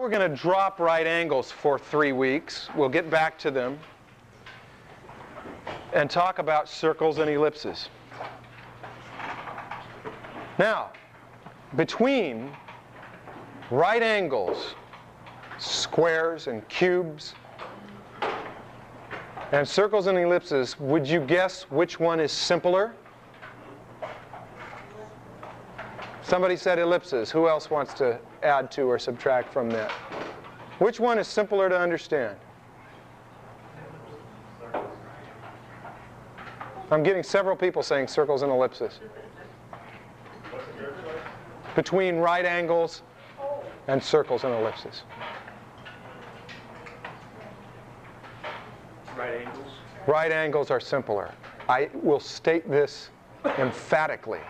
we're going to drop right angles for 3 weeks. We'll get back to them and talk about circles and ellipses. Now, between right angles, squares and cubes, and circles and ellipses, would you guess which one is simpler? Somebody said ellipses. Who else wants to add to or subtract from that? Which one is simpler to understand? I'm getting several people saying circles and ellipses. Between right angles and circles and ellipses. Right angles? Right angles are simpler. I will state this emphatically.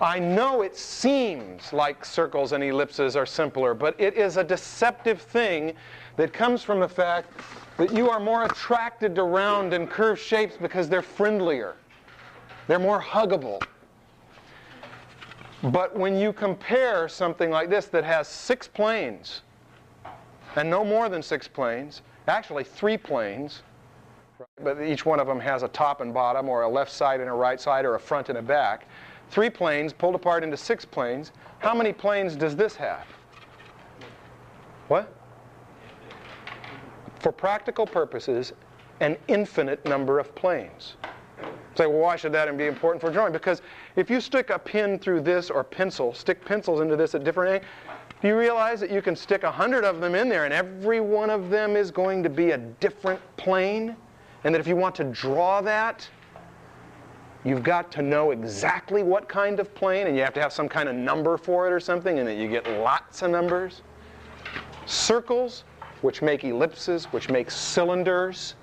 I know it seems like circles and ellipses are simpler, but it is a deceptive thing that comes from the fact that you are more attracted to round and curved shapes because they're friendlier. They're more huggable. But when you compare something like this that has 6 planes, and no more than 6 planes, actually 3 planes, but each one of them has a top and bottom, or a left side and a right side, or a front and a back. 3 planes pulled apart into 6 planes. How many planes does this have? What? For practical purposes, an infinite number of planes. Say, well, why should that be important for drawing? Because if you stick a pin through this, or stick pencils into this at different angles, do you realize that you can stick 100 of them in there and every one of them is going to be a different plane? And that if you want to draw that, you've got to know exactly what kind of plane, and you have to have some kind of number for it or something, and that you get lots of numbers. Circles, which make ellipses, which make cylinders,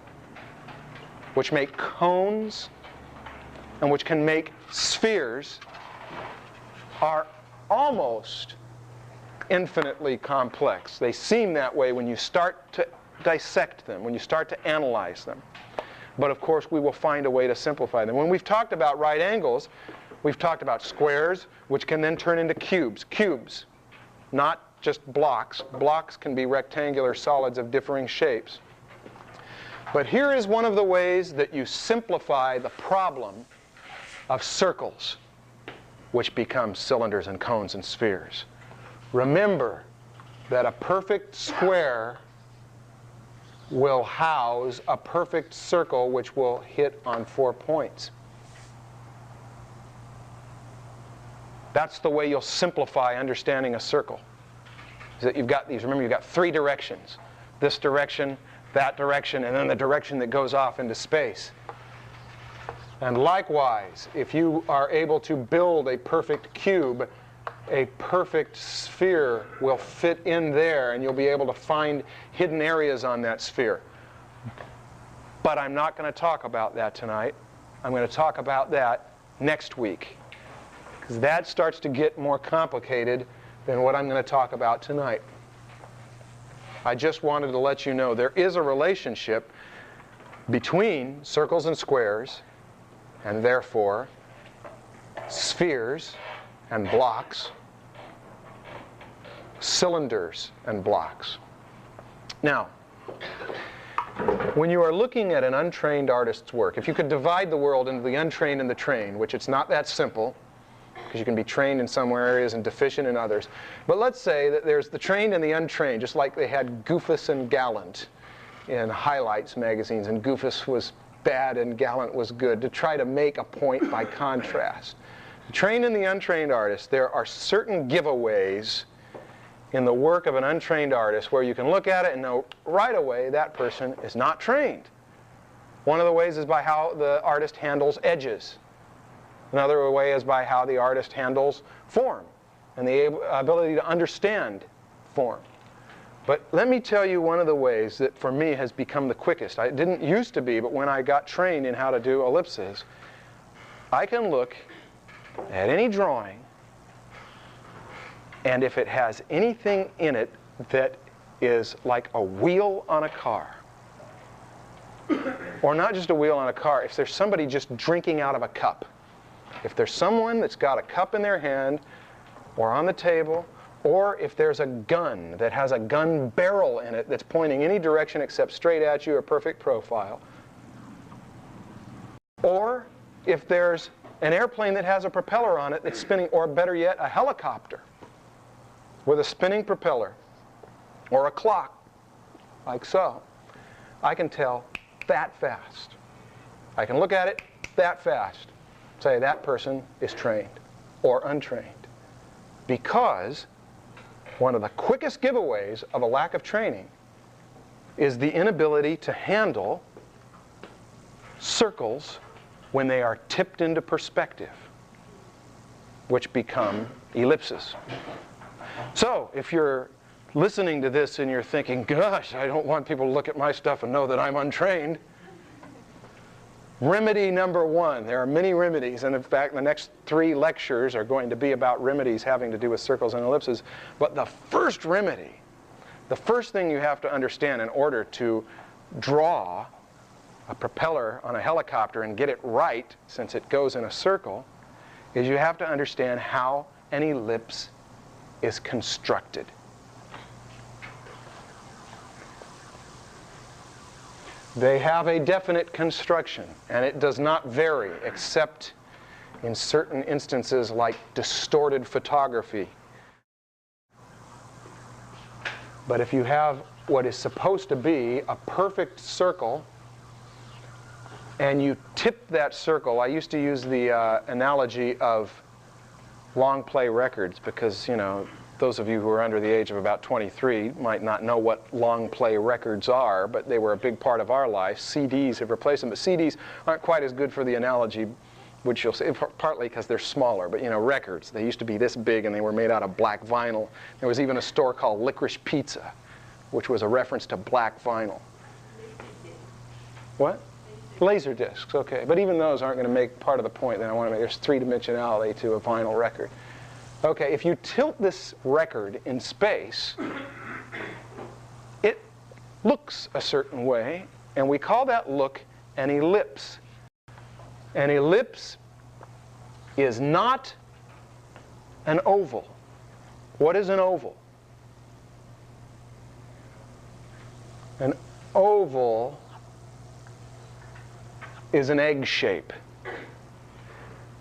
which make cones, and which can make spheres, are almost infinitely complex. They seem that way when you start to dissect them, when you start to analyze them. But of course, we will find a way to simplify them. When we've talked about right angles, we've talked about squares, which can then turn into cubes. Cubes, not just blocks. Blocks can be rectangular solids of differing shapes. But here is one of the ways that you simplify the problem of circles, which become cylinders and cones and spheres. Remember that a perfect square will house a perfect circle which will hit on 4 points. That's the way you'll simplify understanding a circle. Is that you've got these, remember, you've got 3 directions. This direction, that direction, and then the direction that goes off into space. And likewise, if you are able to build a perfect cube, a perfect sphere will fit in there, and you'll be able to find hidden areas on that sphere. But I'm not going to talk about that tonight. I'm going to talk about that next week, because that starts to get more complicated than what I'm going to talk about tonight. I just wanted to let you know there is a relationship between circles and squares, and therefore spheres and blocks, cylinders and blocks. Now, when you are looking at an untrained artist's work, if you could divide the world into the untrained and the trained, which it's not that simple, because you can be trained in some areas and deficient in others. But let's say that there's the trained and the untrained, just like they had Goofus and Gallant in Highlights magazines, and Goofus was bad and Gallant was good, to try to make a point by contrast. The trained and the untrained artist, there are certain giveaways in the work of an untrained artist where you can look at it and know right away that person is not trained. One of the ways is by how the artist handles edges. Another way is by how the artist handles form and the ability to understand form. But let me tell you one of the ways that for me has become the quickest. It didn't used to be, but when I got trained in how to do ellipses, I can look at any drawing, and if it has anything in it that is like a wheel on a car, or not just a wheel on a car, if there's somebody just drinking out of a cup, if there's someone that's got a cup in their hand, or on the table, or if there's a gun that has a gun barrel in it that's pointing any direction except straight at you, a perfect profile, or if there's an airplane that has a propeller on it that's spinning, or better yet, a helicopter with a spinning propeller, or a clock, like so, I can tell that fast. I can look at it that fast, say that person is trained or untrained. Because one of the quickest giveaways of a lack of training is the inability to handle circles when they are tipped into perspective, which become ellipses. So if you're listening to this and you're thinking, gosh, I don't want people to look at my stuff and know that I'm untrained, remedy number one. There are many remedies, and in fact the next 3 lectures are going to be about remedies having to do with circles and ellipses. But the first remedy, the first thing you have to understand in order to draw a propeller on a helicopter and get it right, since it goes in a circle, is you have to understand how an ellipse is constructed. They have a definite construction, and it does not vary except in certain instances like distorted photography. But if you have what is supposed to be a perfect circle, and you tip that circle, I used to use the analogy of long play records because, you know, those of you who are under the age of about 23 might not know what long play records are, but they were a big part of our life. CDs have replaced them, but CDs aren't quite as good for the analogy, which you'll see, partly because they're smaller. But you know, records, they used to be this big and they were made out of black vinyl. There was even a store called Licorice Pizza, which was a reference to black vinyl. What? Laser discs, okay. But even those aren't going to make part of the point that I want to make. There's 3-dimensionality to a vinyl record. Okay, if you tilt this record in space, it looks a certain way, and we call that look an ellipse. An ellipse is not an oval. What is an oval? An oval is an egg shape.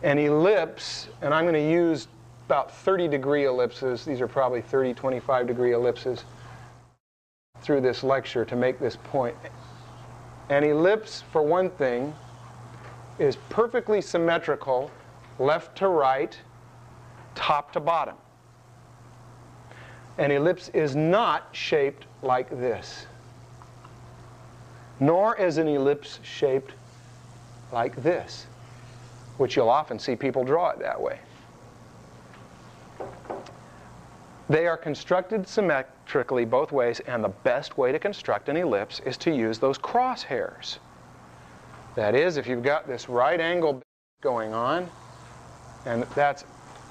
An ellipse, and I'm going to use about 30-degree ellipses. These are probably 30, 25-degree ellipses through this lecture to make this point. An ellipse, for one thing, is perfectly symmetrical left to right, top to bottom. An ellipse is not shaped like this, nor is an ellipse shaped like this, which you'll often see people draw it that way. They are constructed symmetrically both ways, and the best way to construct an ellipse is to use those crosshairs. That is, if you've got this right angle going on, and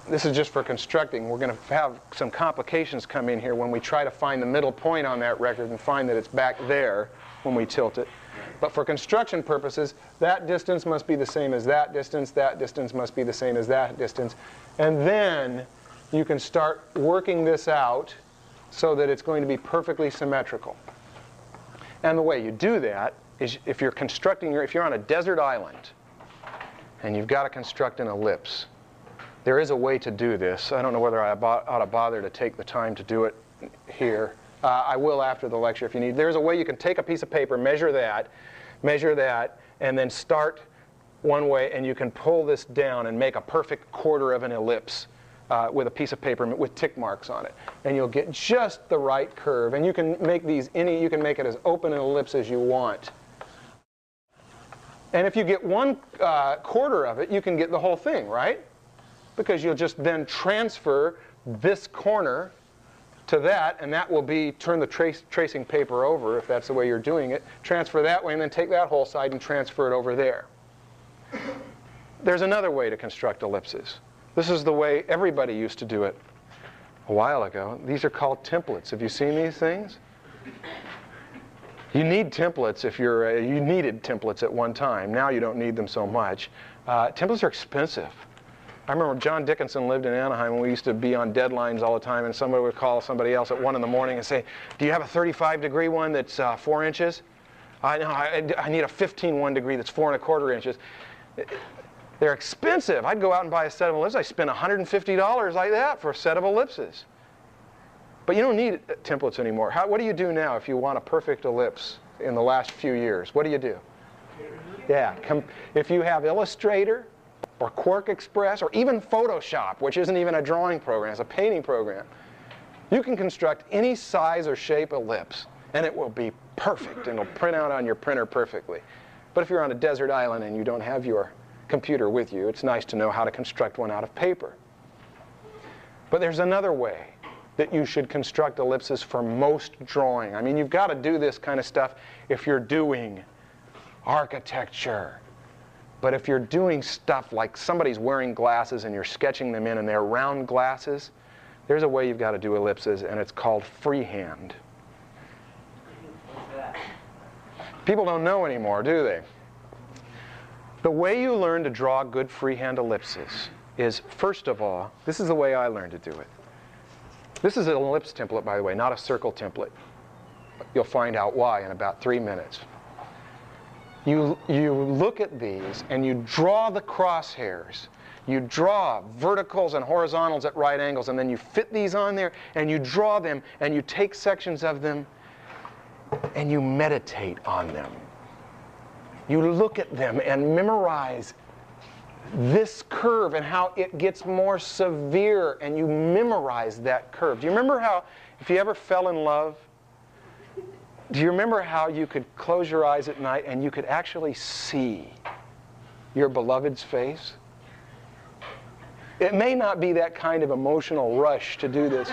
this is just for constructing. We're going to have some complications come in here when we try to find the middle point on that record and find that it's back there when we tilt it. But for construction purposes, that distance must be the same as that distance must be the same as that distance. And then you can start working this out so that it's going to be perfectly symmetrical. And the way you do that is if you're on a desert island and you've got to construct an ellipse, there is a way to do this. I don't know whether I ought to bother to take the time to do it here. I will after the lecture if you need. There's a way you can take a piece of paper, measure that, and then start one way, and you can pull this down and make a perfect quarter of an ellipse with a piece of paper with tick marks on it. And you'll get just the right curve. And you can make you can make it as open an ellipse as you want. And if you get 1/4 of it, you can get the whole thing, right? Because you'll just then transfer this corner to that, and that will be, turn the tracing paper over if that's the way you're doing it, transfer that way, and then take that whole side and transfer it over there. There's another way to construct ellipses. This is the way everybody used to do it a while ago. These are called templates. Have you seen these things? You need templates if you needed templates at one time. Now you don't need them so much. Templates are expensive. I remember John Dickinson lived in Anaheim, and we used to be on deadlines all the time, and somebody would call somebody else at 1 in the morning and say, do you have a 35-degree one that's 4 inches? I need a 15-1 degree that's 4 1/4 inches. They're expensive. I'd go out and buy a set of ellipses. I spend $150 like that for a set of ellipses. But you don't need templates anymore. What do you do now if you want a perfect ellipse in the last few years? What do you do? Yeah, if you have Illustrator or Quark Express or even Photoshop, which isn't even a drawing program, it's a painting program, you can construct any size or shape ellipse, and it will be perfect, and it'll print out on your printer perfectly. But if you're on a desert island and you don't have your computer with you, it's nice to know how to construct one out of paper. But there's another way that you should construct ellipses for most drawing. I mean, you've got to do this kind of stuff if you're doing architecture. But if you're doing stuff like somebody's wearing glasses and you're sketching them in and they're round glasses, there's a way you've got to do ellipses, and it's called freehand. People don't know anymore, do they? The way you learn to draw good freehand ellipses is, first of all, this is the way I learned to do it. This is an ellipse template, by the way, not a circle template. You'll find out why in about 3 minutes. You look at these and you draw the crosshairs. You draw verticals and horizontals at right angles, and then you fit these on there and you draw them and you take sections of them and you meditate on them. You look at them and memorize this curve and how it gets more severe, and you memorize that curve. Do you remember how, if you ever fell in love, do you remember how you could close your eyes at night and you could actually see your beloved's face? It may not be that kind of emotional rush to do this,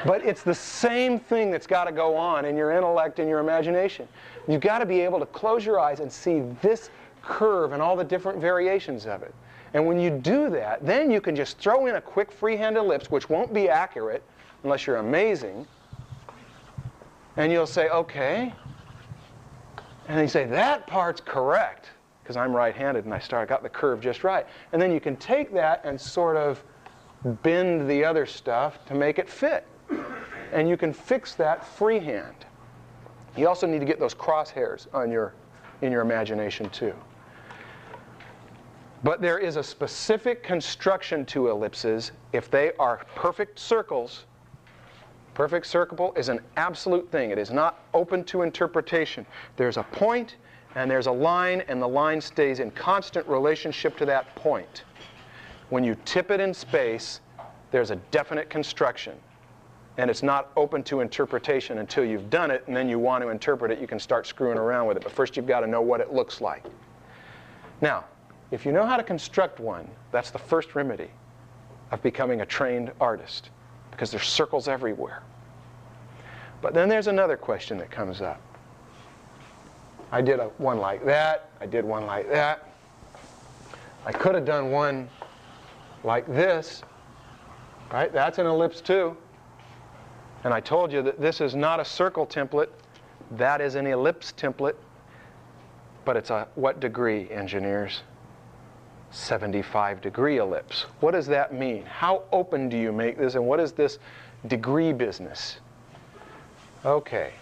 but it's the same thing that's got to go on in your intellect and your imagination. You've got to be able to close your eyes and see this curve and all the different variations of it. And when you do that, then you can just throw in a quick freehand ellipse, which won't be accurate unless you're amazing. And you'll say, okay. And then you say, that part's correct, because I'm right-handed and I got the curve just right. And then you can take that and sort of bend the other stuff to make it fit. And you can fix that freehand. You also need to get those crosshairs on in your imagination too. But there is a specific construction to ellipses if they are perfect circles. Perfect circle is an absolute thing. It is not open to interpretation. There's a point and there's a line, and the line stays in constant relationship to that point. When you tip it in space, there's a definite construction. And it's not open to interpretation until you've done it, and then you want to interpret it, you can start screwing around with it. But first you've got to know what it looks like. Now, if you know how to construct one, that's the first remedy of becoming a trained artist, because there's circles everywhere. But then there's another question that comes up. I did one like that. I did one like that. I could have done one like this. Right? That's an ellipse too. And I told you that this is not a circle template. That is an ellipse template. But it's a what degree, engineers? 75-degree ellipse. What does that mean? How open do you make this, and what is this degree business? Okay,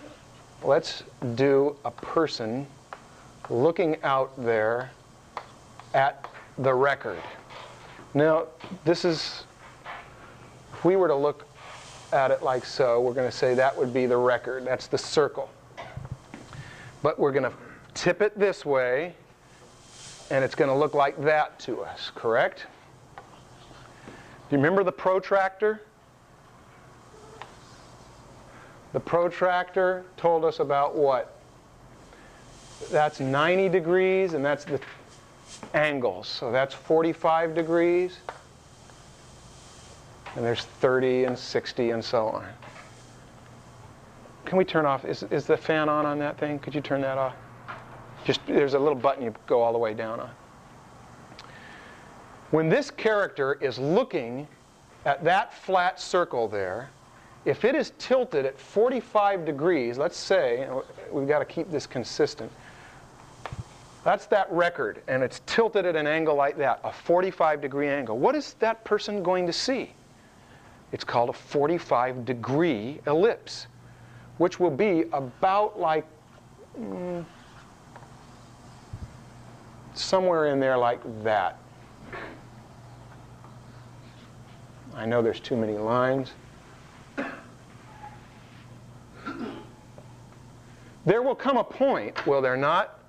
let's do a person looking out there at the record. Now, this is, if we were to look at it like so, we're going to say that would be the record. That's the circle. But we're going to tip it this way, and it's going to look like that to us, correct? Do you remember the protractor? The protractor told us about what? That's 90 degrees, and that's the angles. So that's 45 degrees. And there's 30 and 60 and so on. Can we turn off? Is the fan on that thing? Could you turn that off? Just, there's a little button you go all the way down on. When this character is looking at that flat circle there, if it is tilted at 45 degrees, let's say, we've got to keep this consistent. That's that record, and it's tilted at an angle like that, a 45-degree angle. What is that person going to see? It's called a 45-degree ellipse, which will be about like somewhere in there like that. I know there's too many lines. There will come a point, will there not?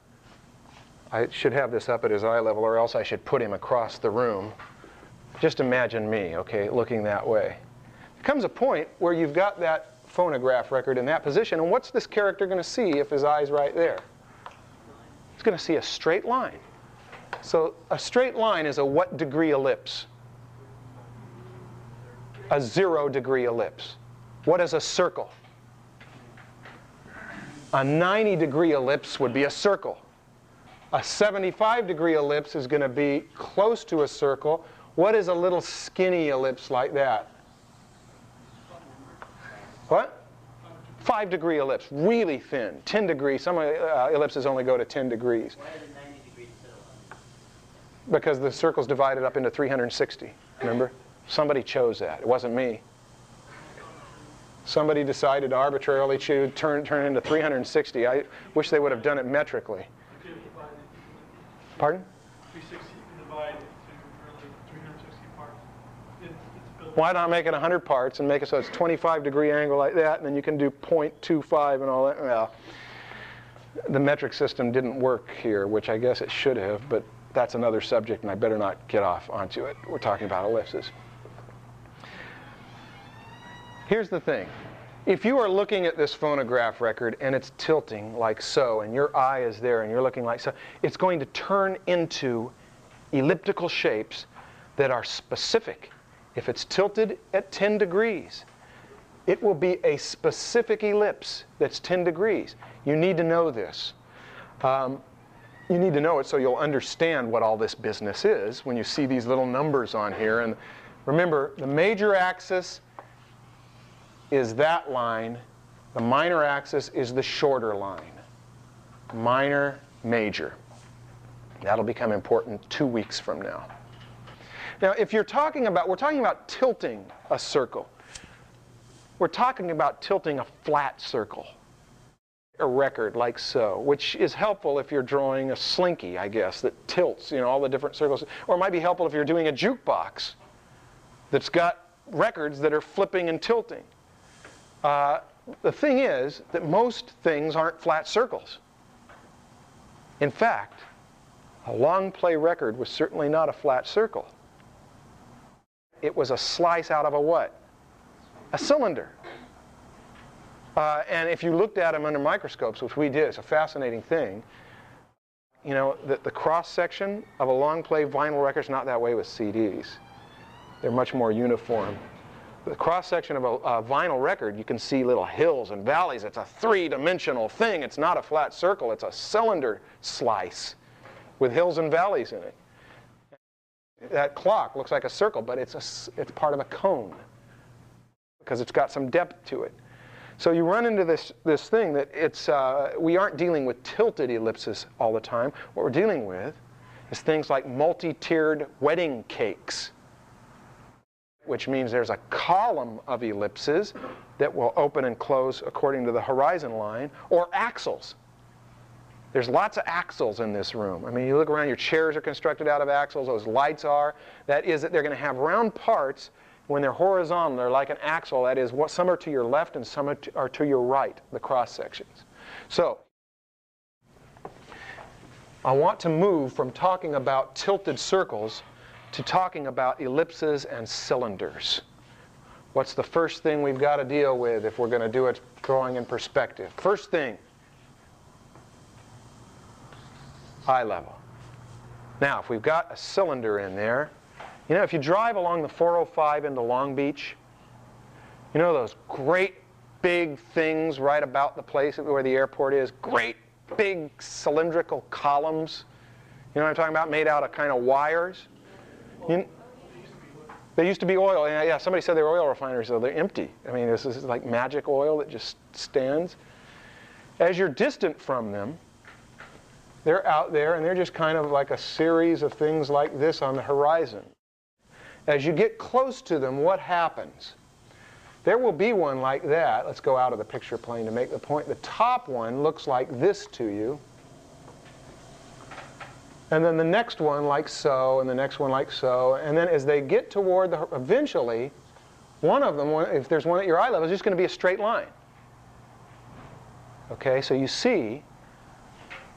I should have this up at his eye level, or else I should put him across the room. Just imagine me, okay, looking that way. There comes a point where you've got that phonograph record in that position, and what's this character going to see if his eye's right there? He's going to see a straight line. So a straight line is a what degree ellipse? A 0-degree ellipse. What is a circle? A 90-degree ellipse would be a circle. A 75-degree ellipse is going to be close to a circle. What is a little skinny ellipse like that? What? 5-degree ellipse, really thin, 10 degrees. Some ellipses only go to 10 degrees. Why is it 90 degrees instead of 100? Because the circle's divided up into 360, remember? Somebody chose that. It wasn't me. Somebody decided to arbitrarily turn it into 360. I wish they would have done it metrically. Pardon? 360, you can divide it into 360 parts. It's built. Why not make it 100 parts and make it so it's 25-degree angle like that, and then you can do 0.25 and all that? Well, the metric system didn't work here, which I guess it should have, but that's another subject, and I better not get off onto it. We're talking about ellipses. Here's the thing. If you are looking at this phonograph record and it's tilting like so, and your eye is there and you're looking like so, it's going to turn into elliptical shapes that are specific. If it's tilted at 10 degrees, it will be a specific ellipse that's 10 degrees. You need to know this. You need to know it so you'll understand what all this business is when you see these little numbers on here. And remember, the major axis is that line. The minor axis is the shorter line. Minor, major. That'll become important 2 weeks from now. Now, if you're talking about, we're talking about tilting a circle. We're talking about tilting a flat circle. A record like so, which is helpful if you're drawing a slinky, I guess, that tilts, you know, all the different circles. Or it might be helpful if you're doing a jukebox that's got records that are flipping and tilting. The thing is that most things aren't flat circles. In fact, a long play record was certainly not a flat circle. It was a slice out of a what? A cylinder. And if you looked at them under microscopes, which we did, it's a fascinating thing, you know, the cross-section of a long play vinyl record is not that way with CDs. They're much more uniform. The cross-section of a vinyl record, you can see little hills and valleys. It's a three-dimensional thing. It's not a flat circle. It's a cylinder slice with hills and valleys in it. That clock looks like a circle, but it's part of a cone because it's got some depth to it. So you run into this thing that we aren't dealing with tilted ellipses all the time. What we're dealing with is things like multi-tiered wedding cakes, which means there's a column of ellipses that will open and close according to the horizon line, or axles. There's lots of axles in this room. I mean, you look around, your chairs are constructed out of axles, those lights are. That is that they're going to have round parts. When they're horizontal, they're like an axle. That is, some are to your left and some are to your right, the cross sections. So, I want to move from talking about tilted circles to talking about ellipses and cylinders. What's the first thing we've got to deal with if we're going to do it drawing in perspective? First thing, eye level. Now, if we've got a cylinder in there, you know, if you drive along the 405 into Long Beach, you know those great big things right about the place where the airport is? Great big cylindrical columns. You know what I'm talking about? Made out of kind of wires. They used to be oil. Yeah, somebody said they were oil refineries, so they're empty. I mean, this is like magic oil that just stands. As you're distant from them, They're out there, and they're just kind of like a series of things like this on the horizon. As you get close to them, what happens? There will be one like that. Let's go out of the picture plane to make the point. The top one looks like this to you. And then the next one like so, and the next one like so. And then as they get toward the, eventually, one of them, if there's one at your eye level, is just going to be a straight line. Okay, so you see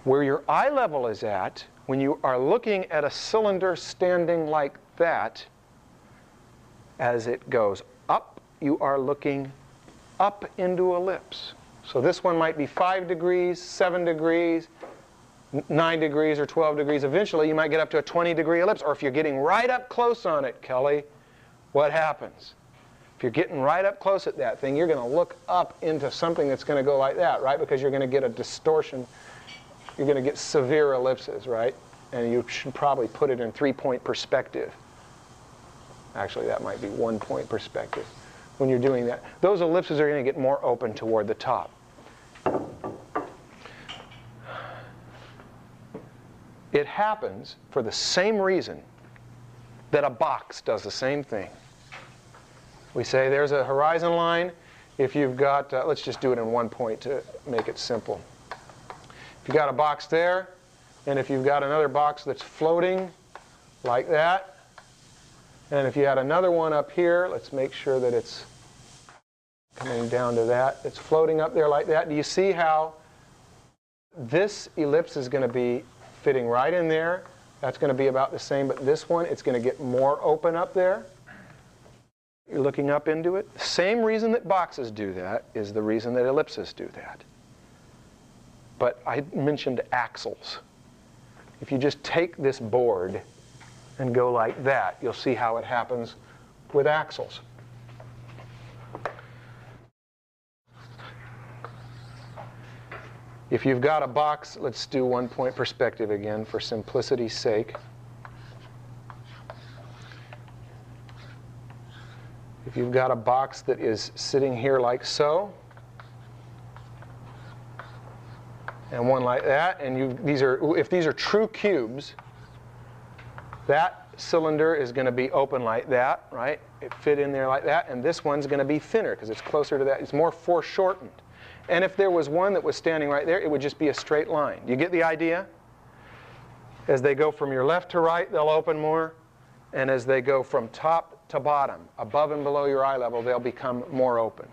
where your eye level is at when you are looking at a cylinder standing like that. As it goes up, you are looking up into ellipse. So this one might be 5 degrees, 7 degrees, 9 degrees, or 12 degrees. Eventually, you might get up to a 20-degree ellipse. Or if you're getting right up close on it, Kelly, what happens? If you're getting right up close at that thing, you're going to look up into something that's going to go like that, right? Because you're going to get a distortion. You're going to get severe ellipses, right? And you should probably put it in 3-point perspective. Actually, that might be 1-point perspective when you're doing that. Those ellipses are going to get more open toward the top. It happens for the same reason that a box does the same thing. We say there's a horizon line. If you've got, let's just do it in 1 point to make it simple. If you've got a box there, and if you've got another box that's floating like that, and if you had another one up here, let's make sure that it's coming down to that. It's floating up there like that. Do you see how this ellipse is going to be fitting right in there? That's going to be about the same, but this one, it's going to get more open up there. You're looking up into it. The same reason that boxes do that is the reason that ellipses do that. But I mentioned axles. If you just take this board and go like that, you'll see how it happens with axles. If you've got a box, let's do 1-point perspective again for simplicity's sake. If you've got a box that is sitting here like so, and one like that, and if these are true cubes, that cylinder is going to be open like that, right? It fit in there like that, and this one's going to be thinner because it's closer to that. It's more foreshortened. And if there was one that was standing right there, it would just be a straight line. You get the idea? As they go from your left to right, they'll open more. And as they go from top to bottom, above and below your eye level, they'll become more open.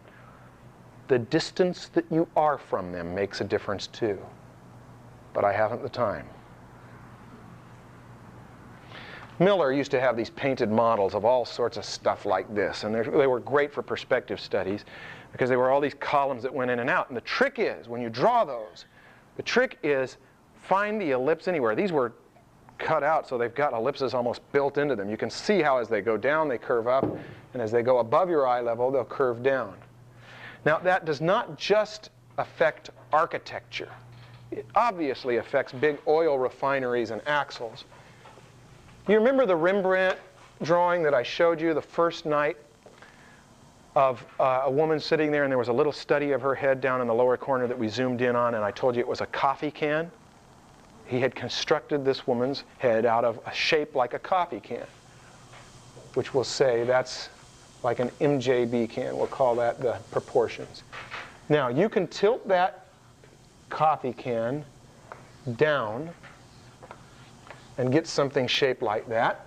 The distance that you are from them makes a difference too. But I haven't the time. Miller used to have these painted models of all sorts of stuff like this, and they were great for perspective studies because they were all these columns that went in and out. And the trick is, when you draw those, the trick is find the ellipse anywhere. These were cut out, so they've got ellipses almost built into them. You can see how as they go down, they curve up, and as they go above your eye level, they'll curve down. Now, that does not just affect architecture. It obviously affects big oil refineries and axles. You remember the Rembrandt drawing that I showed you the first night of a woman sitting there, and there was a little study of her head down in the lower corner that we zoomed in on, and I told you it was a coffee can? He had constructed this woman's head out of a shape like a coffee can, which we'll say that's like an MJB can. We'll call that the proportions. Now, you can tilt that coffee can down and get something shaped like that.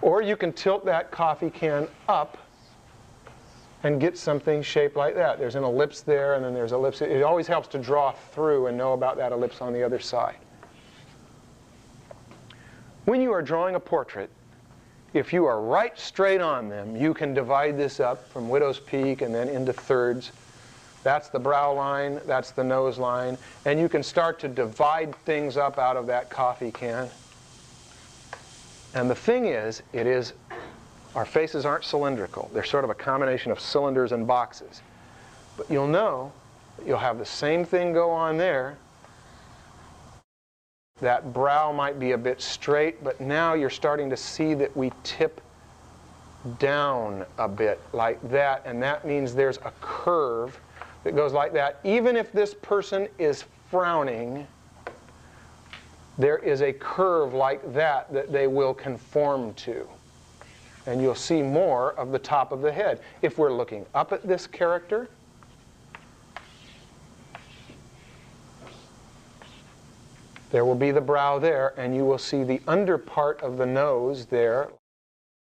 Or you can tilt that coffee can up and get something shaped like that. There's an ellipse there, and then there's ellipse. It always helps to draw through and know about that ellipse on the other side. When you are drawing a portrait, if you are right straight on them, you can divide this up from widow's peak and then into thirds. That's the brow line, that's the nose line, and you can start to divide things up out of that coffee can. And the thing is, our faces aren't cylindrical. They're sort of a combination of cylinders and boxes. But you'll know that you'll have the same thing go on there. That brow might be a bit straight, but now you're starting to see that we tip down a bit like that, and that means there's a curve that goes like that. Even if this person is frowning, there is a curve like that that they will conform to. And you'll see more of the top of the head. If we're looking up at this character, there will be the brow there, and you will see the under part of the nose there.